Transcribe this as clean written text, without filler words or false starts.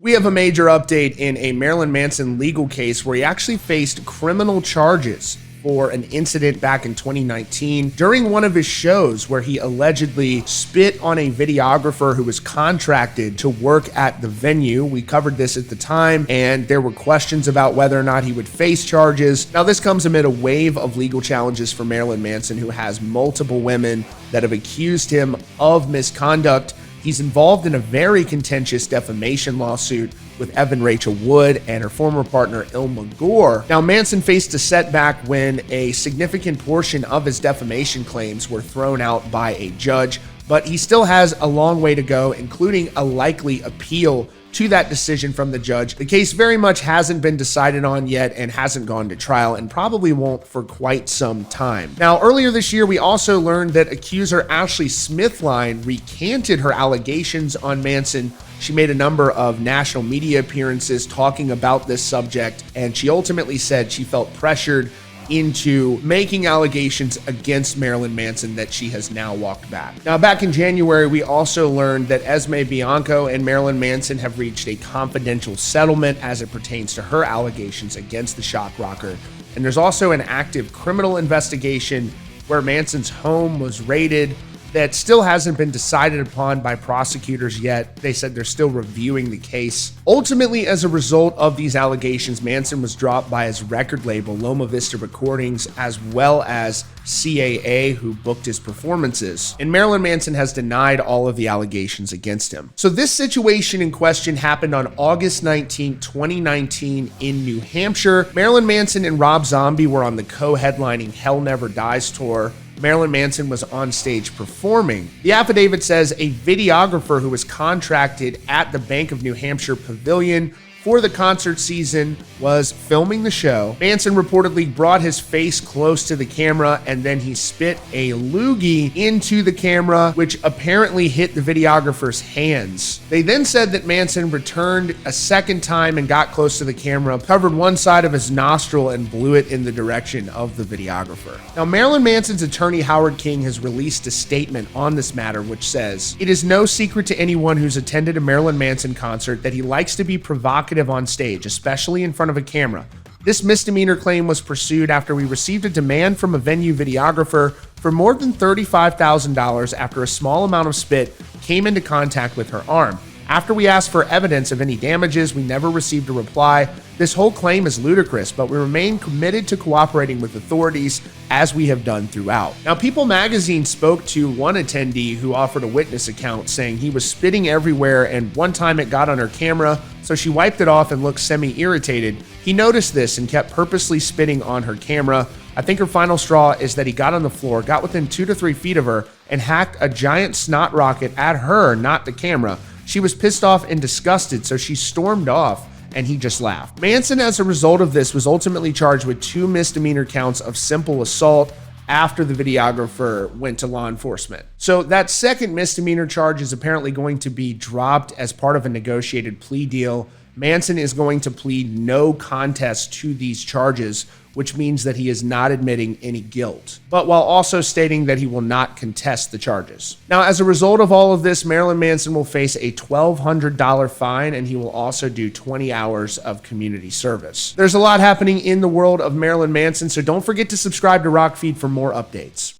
We have a major update in a Marilyn Manson legal case where he actually faced criminal charges for an incident back in 2019 during one of his shows where he allegedly spit on a videographer who was contracted to work at the venue. We covered this at the time, and there were questions about whether or not he would face charges. Now, this comes amid a wave of legal challenges for Marilyn Manson, who has multiple women that have accused him of misconduct. He's involved in a very contentious defamation lawsuit with Evan Rachel Wood and her former partner Ilma Gore. Now, Manson faced a setback when a significant portion of his defamation claims were thrown out by a judge, but he still has a long way to go, including a likely appeal to that decision from the judge. The case very much hasn't been decided on yet and hasn't gone to trial and probably won't for quite some time. Now, earlier this year, we also learned that accuser Ashley Smithline recanted her allegations on Manson. She made a number of national media appearances talking about this subject, and she ultimately said she felt pressured into making allegations against Marilyn Manson that she has now walked back. Now, back in January, we also learned that Esme Bianco and Marilyn Manson have reached a confidential settlement as it pertains to her allegations against the shock rocker. And there's also an active criminal investigation where Manson's home was raided that still hasn't been decided upon by prosecutors yet. They said they're still reviewing the case. Ultimately, as a result of these allegations, Manson was dropped by his record label, Loma Vista Recordings, as well as CAA, who booked his performances. And Marilyn Manson has denied all of the allegations against him. So this situation in question happened on August 19, 2019 in New Hampshire. Marilyn Manson and Rob Zombie were on the co-headlining Hell Never Dies tour. Marilyn Manson was on stage performing. The affidavit says a videographer who was contracted at the Bank of New Hampshire Pavilion for the concert season was filming the show. Manson reportedly brought his face close to the camera and then he spit a loogie into the camera, which apparently hit the videographer's hands. They then said that Manson returned a second time and got close to the camera, covered one side of his nostril and blew it in the direction of the videographer. Now, Marilyn Manson's attorney Howard King has released a statement on this matter which says, "It is no secret to anyone who's attended a Marilyn Manson concert that he likes to be provocative on stage, especially in front of a camera. This misdemeanor claim was pursued after we received a demand from a venue videographer for more than $35,000 after a small amount of spit came into contact with her arm. After we asked for evidence of any damages, we never received a reply. This whole claim is ludicrous, but we remain committed to cooperating with authorities as we have done throughout." Now, People magazine spoke to one attendee who offered a witness account saying he was spitting everywhere and one time it got on her camera, so she wiped it off and looked semi-irritated. He noticed this and kept purposely spitting on her camera. I think her final straw is that he got on the floor, got within 2 to 3 feet of her, and hacked a giant snot rocket at her, not the camera. She was pissed off and disgusted, so she stormed off, and he just laughed. Manson, as a result of this, was ultimately charged with 2 misdemeanor counts of simple assault after the videographer went to law enforcement. So that second misdemeanor charge is apparently going to be dropped as part of a negotiated plea deal. Manson is going to plead no contest to these charges, which means that he is not admitting any guilt, but while also stating that he will not contest the charges. Now, as a result of all of this, Marilyn Manson will face a $1,200 fine, and he will also do 20 hours of community service. There's a lot happening in the world of Marilyn Manson, so don't forget to subscribe to Rock Feed for more updates.